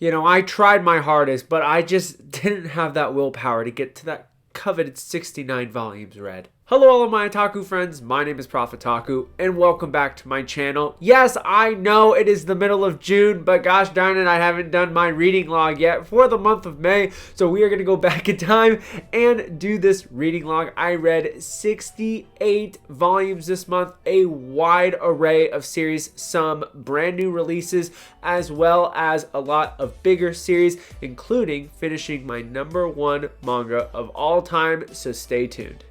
You know, I tried my hardest, but I just didn't have that willpower to get to that coveted 69 volumes read. Hello all of my otaku friends, my name is Profitaku, and welcome back to my channel. Yes, I know it is the middle of June, but gosh darn it, I haven't done my reading log yet for the month of May, so we are going to go back in time and do this reading log. I read 68 volumes this month, a wide array of series, some brand new releases, as well as a lot of bigger series, including finishing my #1 manga of all time, so stay tuned.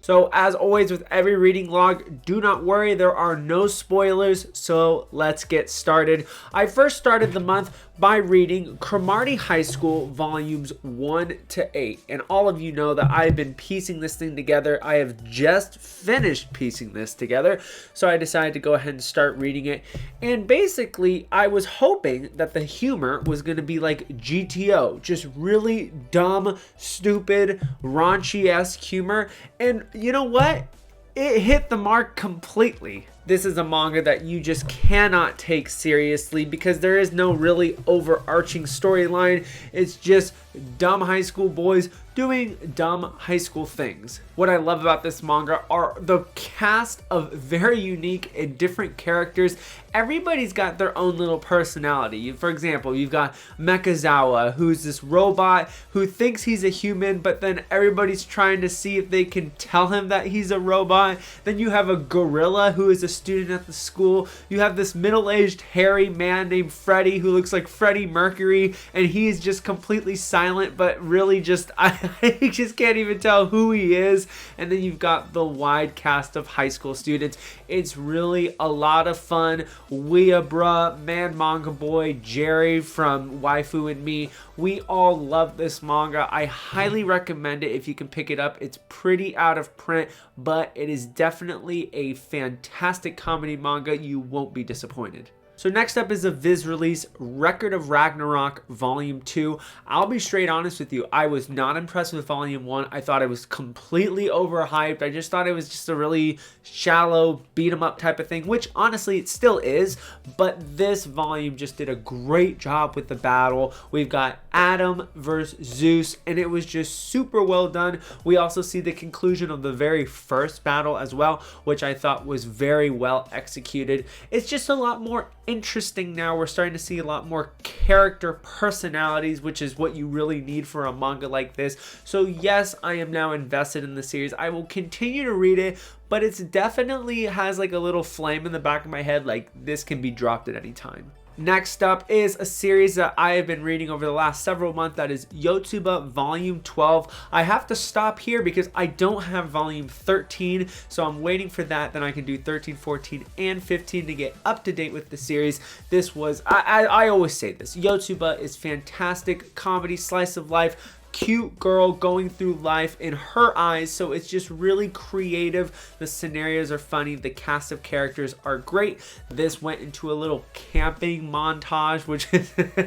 So as always with every reading log, do not worry, there are no spoilers, so let's get started. I first started the month by reading Cromartie High School volumes 1 to 8. And all of you know that I've been piecing this thing together. I have just finished piecing this together, so I decided to go ahead and start reading it. And basically, I was hoping that the humor was going to be like GTO, just really dumb, stupid, raunchy-esque humor. And you know what? It hit the mark completely. This is a manga that you just cannot take seriously because there is no really overarching storyline. It's just dumb high school boys doing dumb high school things. What I love about this manga are the cast of very unique and different characters. Everybody's got their own little personality. For example, you've got Mekazawa, who's this robot who thinks he's a human, but then everybody's trying to see if they can tell him that he's a robot. Then you have a gorilla who is a student at the school. You have this middle-aged hairy man named Freddie who looks like Freddie Mercury, and he's just completely silent, but really just I just can't even tell who he is. And then you've got the wide cast of high school students. It's really a lot of fun. Weeabra, Man Manga Boy, Jerry from Waifu and Me, we all love this manga. I highly recommend it if you can pick it up. It's pretty out of print, but it is definitely a fantastic comedy manga. You won't be disappointed. So next up is a Viz release, Record of Ragnarök Volume 2. I'll be straight honest with you, I was not impressed with Volume 1. I thought it was completely overhyped. I just thought it was just a really shallow beat 'em up type of thing, which honestly it still is, but this volume just did a great job with the battle. We've got Adam versus Zeus, and it was just super well done. We also see the conclusion of the very first battle as well, which I thought was very well executed. It's just a lot more interesting now. We're starting to see a lot more character personalities, which is what you really need for a manga like this. So yes, I am now invested in the series. I will continue to read it, but it's definitely has like a little flame in the back of my head, like this can be dropped at any time. Next up is a series that I have been reading over the last several months. That is Yotsuba Volume 12. I have to stop here because I don't have Volume 13, so I'm waiting for that. Then I can do 13, 14, and 15 to get up to date with the series. This was, I always say this, Yotsuba is fantastic comedy, slice of life, cute girl going through life in her eyes, so it's just really creative. The scenarios are funny, the cast of characters are great. This went into a little camping montage, which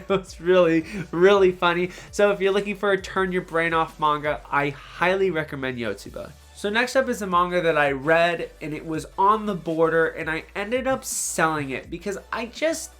was really funny. So if you're looking for a turn your brain off manga, I highly recommend Yotsuba. So next up is a manga that I read and it was on the border, and I ended up selling it because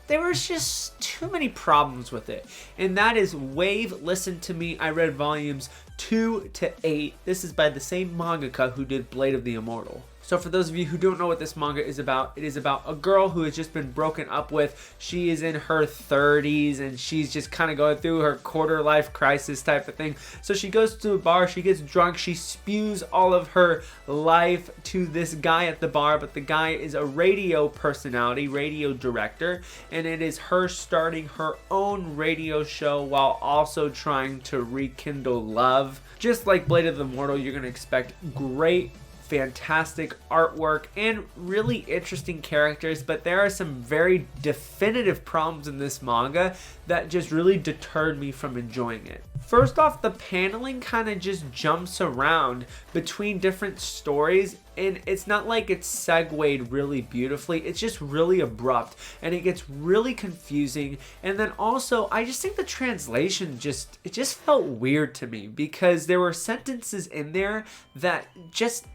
there was just too many problems with it. And that is Wave Listen to Me. I read volumes 2 to 8. This is by the same mangaka who did Blade of the Immortal. So for those of you who don't know what this manga is about, it is about a girl who has just been broken up with. She is in her 30s and she's just kind of going through her quarter life crisis type of thing. So she goes to a bar, she gets drunk, she spews all of her life to this guy at the bar, but the guy is a radio personality, radio director, and it is her starting her own radio show while also trying to rekindle love. Just like Blade of the Immortal, you're going to expect great fantastic artwork and really interesting characters, but there are some very definitive problems in this manga that just really deterred me from enjoying it. First off, the paneling kind of just jumps around between different stories, and it's not like it's segued really beautifully. It's just really abrupt, and it gets really confusing. And then also, I just think the translation just felt weird to me, because there were sentences in there that just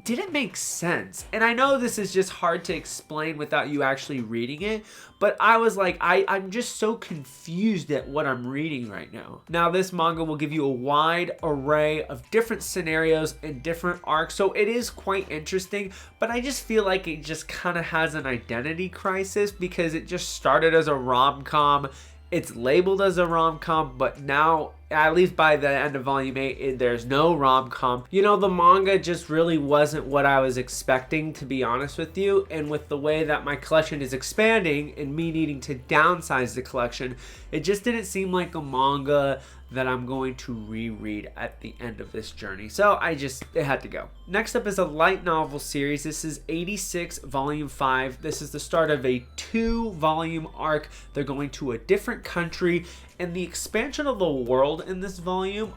didn't make sense. And I know this is just hard to explain without you actually reading it, but I was like, I'm just so confused at what I'm reading right now. Now, this manga will give you a wide array of different scenarios and different arcs, so it is quite interesting, but I just feel like it just kind of has an identity crisis, because it just started as a rom-com. It's labeled as a rom-com, but now, at least by the end of volume 8, there's no rom-com. You know, the manga just really wasn't what I was expecting, to be honest with you. And with the way that my collection is expanding and me needing to downsize the collection, it just didn't seem like a manga that I'm going to reread at the end of this journey. So it had to go. Next up is a light novel series. This is 86 volume 5. This is the start of a 2-volume arc. They're going to a different country, and the expansion of the world in this volume,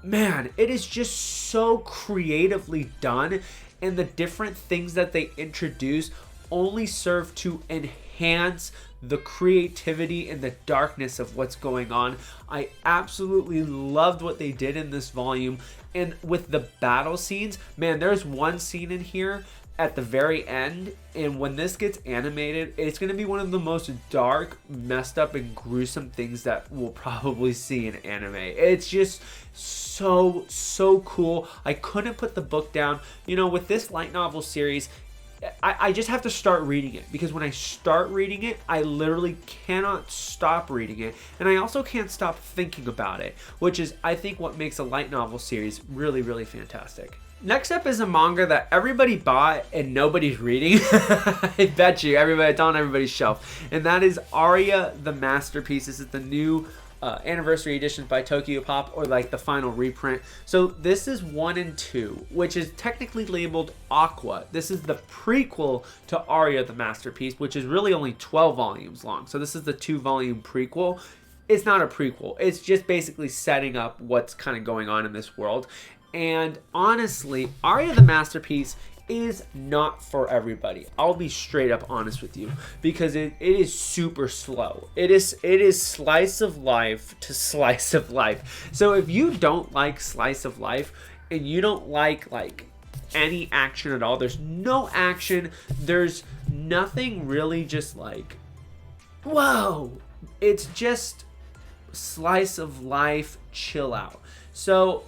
man, it is just so creatively done, and the different things that they introduce only serve to enhance the creativity and the darkness of what's going on. I absolutely loved what they did in this volume. And with the battle scenes, man, there's one scene in here at the very end, and when this gets animated, it's going to be one of the most dark, messed up, and gruesome things that we'll probably see in anime. It's just so cool. I couldn't put the book down. You know, with this light novel series, I just have to start reading it, because when I start reading it, I literally cannot stop reading it, and I also can't stop thinking about it, which is, I think, what makes a light novel series really, really fantastic. Next up is a manga that everybody bought and nobody's reading. I bet you it's on everybody's shelf, and that is Aria the Masterpiece. This is the new anniversary editions by Tokyo Pop, or like the final reprint. So this is 1 and 2, which is technically labeled Aqua. This is the prequel to Aria the Masterpiece, which is really only 12 volumes long. So this is the 2-volume prequel. It's not a prequel. It's just basically setting up what's kind of going on in this world. And honestly, Aria the Masterpiece is not for everybody. I'll be straight up honest with you, because it is super slow. It is slice of life to slice of life. So if you don't like slice of life, and you don't like any action at all, there's no action, there's nothing really, just like, whoa, it's just slice of life, chill out. So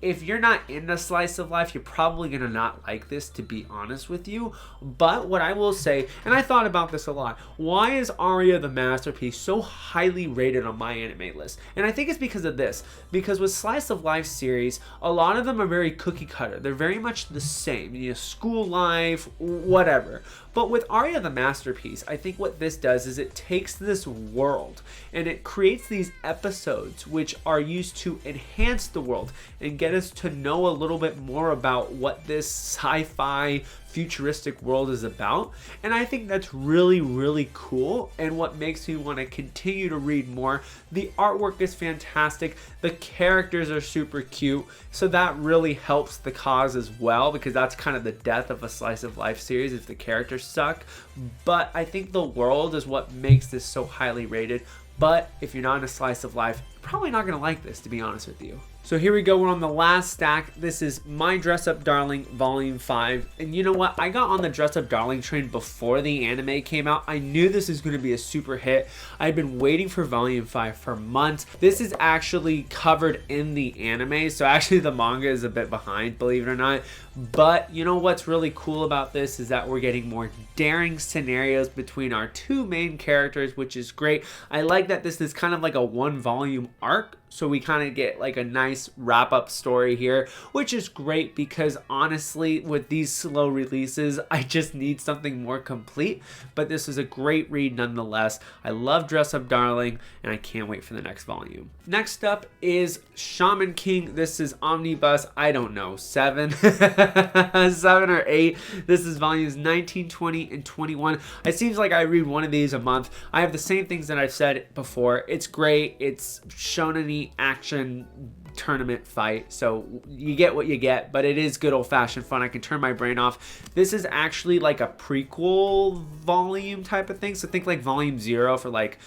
if you're not into slice of life, you're probably going to not like this, to be honest with you. But what I will say, and I thought about this a lot, why is Aria the Masterpiece so highly rated on my anime list? And I think it's because of this. Because with slice of life series, a lot of them are very cookie cutter. They're very much the same. You know, school life, whatever. But with Aria the Masterpiece, I think what this does is it takes this world and it creates these episodes which are used to enhance the world and get us to know a little bit more about what this sci-fi futuristic world is about. And I think that's really, really cool, and what makes me want to continue to read more. The artwork is fantastic. The characters are super cute, so that really helps the cause as well, because that's kind of the death of a slice of life series if the characters suck. But I think the world is what makes this so highly rated. But if you're not in a slice of life, you're probably not going to like this, to be honest with you. So here we go, we're on the last stack. This is My Dress Up Darling Volume 5. And you know what? I got on the Dress Up Darling train before the anime came out. I knew this was going to be a super hit. I've been waiting for Volume 5 for months. This is actually covered in the anime, so actually the manga is a bit behind, believe it or not. But you know what's really cool about this is that we're getting more daring scenarios between our two main characters, which is great. I like that this is kind of like a 1-volume volume arc. So we kind of get like a nice wrap up story here, which is great because honestly, with these slow releases, I just need something more complete. But this is a great read nonetheless. I love Dress Up Darling, and I can't wait for the next volume. Next up is Shaman King. This is omnibus, I don't know, 7 7 or 8. This is volumes 19, 20, and 21. It seems like I read one of these a month. I have the same things that I've said before. It's great. It's shonen action tournament fight, so you get what you get, but it is good old-fashioned fun. I can turn my brain off. This is actually like a prequel volume type of thing, so think like volume 0 for like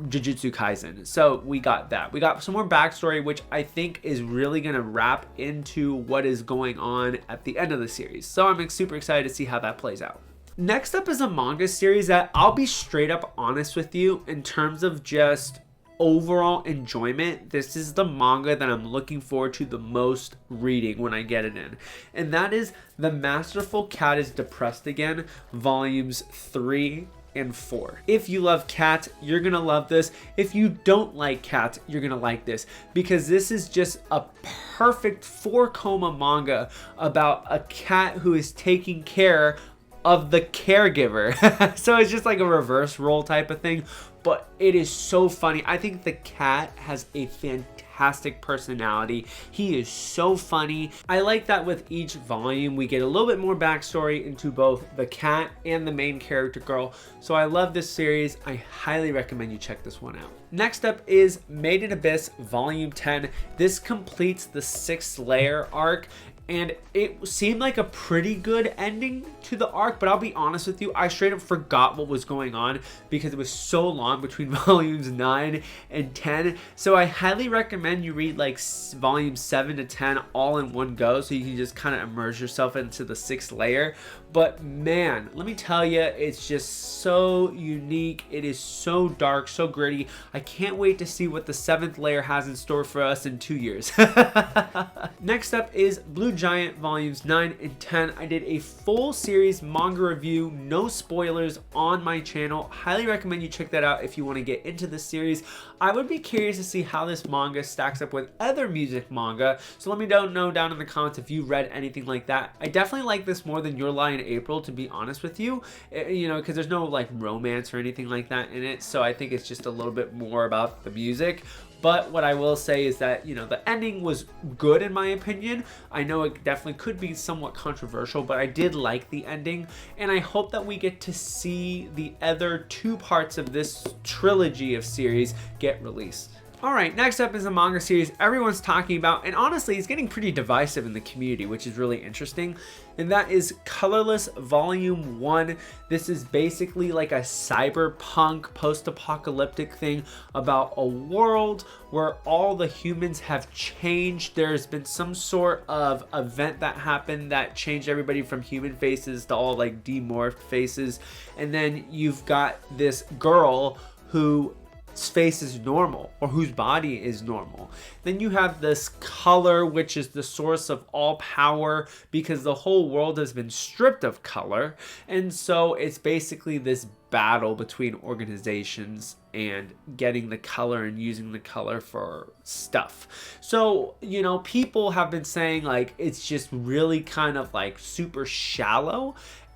Jujutsu Kaisen. So we got that. We got some more backstory, which I think is really going to wrap into what is going on at the end of the series. So I'm super excited to see how that plays out. Next up is a manga series that I'll be straight up honest with you in terms of just overall enjoyment. This is the manga that I'm looking forward to the most reading when I get it in, and that is The Masterful Cat is Depressed Again, volumes 3 and 4. If you love cats, you're gonna love this. If you don't like cats, you're gonna like this, because this is just a perfect 4-koma manga about a cat who is taking care of the caregiver. So it's just like a reverse role type of thing, but it is so funny. I think the cat has a fantastic personality. He is so funny. I like that with each volume we get a little bit more backstory into both the cat and the main character girl. So I love this series. I highly recommend you check this one out. Next up is Made in Abyss volume 10. This completes the 6th layer arc, and it seemed like a pretty good ending to the arc, but I'll be honest with you, I straight up forgot what was going on because it was so long between volumes 9 and 10. So I highly recommend you read like volumes 7 to 10 all in one go, so you can just kind of immerse yourself into the 6th layer. But man, let me tell you, it's just so unique. It is so dark, so gritty. I can't wait to see what the 7th layer has in store for us in 2 years. Next up is Blue Giant volumes 9 and 10. I did a full series manga review, no spoilers, on my channel. Highly recommend you check that out if you want to get into this series. I would be curious to see how this manga stacks up with other music manga, so let me know down in the comments if you read anything like that. I definitely like this more than Your Lie in April, to be honest with you, you know, because there's no like romance or anything like that in it, so I think it's just a little bit more about the music. But what I will say is that, you know, the ending was good in my opinion. I know it definitely could be somewhat controversial, but I did like the ending, and I hope that we get to see the other 2 parts of this trilogy of series get released. Alright, next up is a manga series everyone's talking about, and honestly it's getting pretty divisive in the community, which is really interesting, and that is Colorless Volume 1. This is basically like a cyberpunk post-apocalyptic thing about a world where all the humans have changed. There's been some sort of event that happened that changed everybody from human faces to all like demorphed faces, and then you've got this girl who face is normal, or whose body is normal. Then you have this color, which is the source of all power because the whole world has been stripped of color, and so it's basically this battle between organizations and getting the color and using the color for stuff. So, you know, people have been saying like it's just really kind of like super shallow.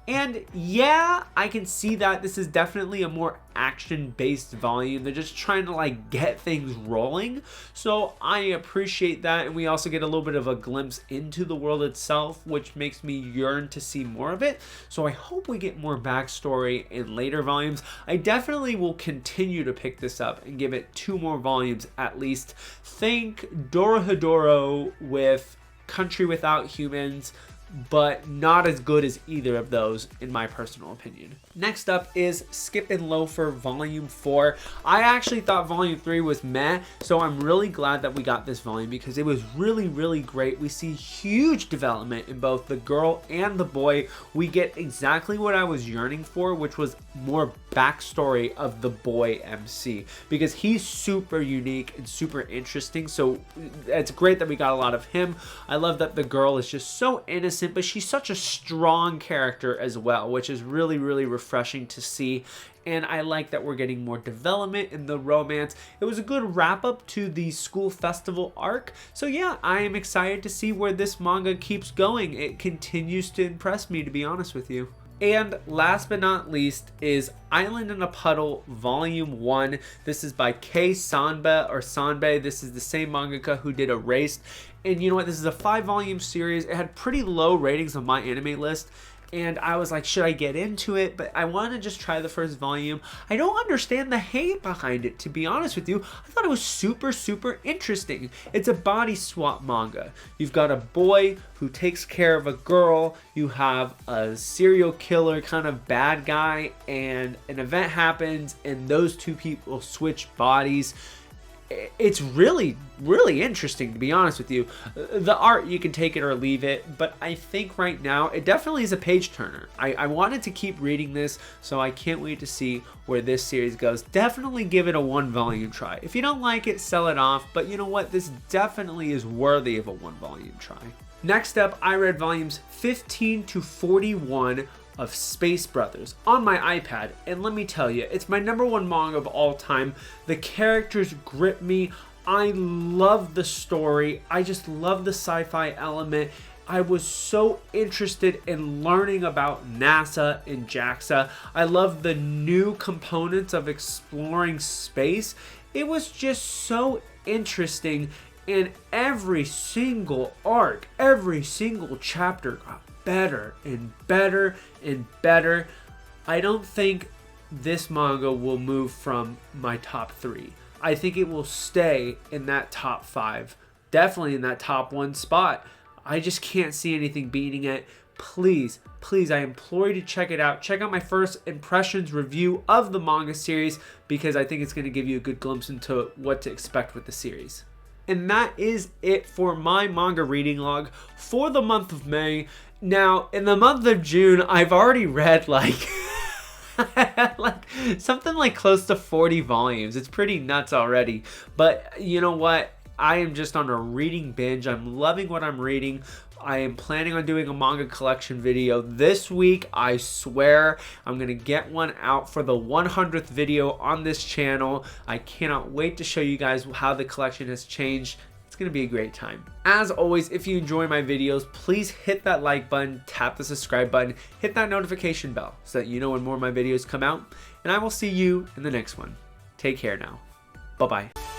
And yeah, I can see that. This is definitely a more action-based volume. They're just trying to like get things rolling. So I appreciate that. And we also get a little bit of a glimpse into the world itself, which makes me yearn to see more of it. So I hope we get more backstory in later volumes. I definitely will continue to pick this up and give it 2 more volumes at least. Think Dorohedoro with Country Without Humans, but not as good as either of those in my personal opinion. Next up is Skip and Loafer Volume 4. I actually thought Volume 3 was meh, so I'm really glad that we got this volume because it was really great. We see huge development in both the girl and the boy. We get exactly what I was yearning for, which was more backstory of the boy MC, because he's super unique and super interesting. So it's great that we got a lot of him. I love that the girl is just so innocent, but she's such a strong character as well, which is really, really refreshing to see. And I like that we're getting more development in the romance. It was a good wrap up to the school festival arc. So yeah, I am excited to see where this manga keeps going. It continues to impress me, to be honest with you. And last but not least is Island in a Puddle Volume 1. This is by Kei Sanbe. This is the same mangaka who did Erased. And you know what? This is a 5-volume series. It had pretty low ratings on my anime list. And I was like, should I get into it? But I want to just try the first volume. I don't understand the hate behind it, to be honest with you. I thought it was super, super interesting. It's a body swap manga. You've got a boy who takes care of a girl. You have a serial killer kind of bad guy. And an event happens and those two people switch bodies. It's really, really interesting, to be honest with you. The art, you can take it or leave it, but I think right now it definitely is a page turner. I wanted to keep reading this, so I can't wait to see where this series goes. Definitely give it a 1-volume try. If you don't like it, sell it off, but you know what? This definitely is worthy of a 1-volume try. Next up, I read volumes 15 to 41 of Space Brothers on my iPad, and let me tell you, it's my #1 manga of all time. The characters grip me. I love the story. I just love the sci-fi element. I was so interested in learning about NASA and JAXA. I love the new components of exploring space. It was just so interesting, and every single arc, every single chapter got better and better and better. I don't think this manga will move from my top 3. I think it will stay in that top 5, definitely in that top 1 spot. I just can't see anything beating it. Please, please, I implore you to check it out. Check out my first impressions review of the manga series, because I think it's going to give you a good glimpse into what to expect with the series. And that is it for my manga reading log for the month of May. Now, in the month of June, I've already read like something like close to 40 volumes. It's pretty nuts already. But you know what? I am just on a reading binge. I'm loving what I'm reading. I am planning on doing a manga collection video this week. I swear I'm going to get one out for the 100th video on this channel. I cannot wait to show you guys how the collection has changed. It's going to be a great time. As always, if you enjoy my videos, please hit that like button, tap the subscribe button, hit that notification bell so that you know when more of my videos come out. And I will see you in the next one. Take care now. Bye-bye.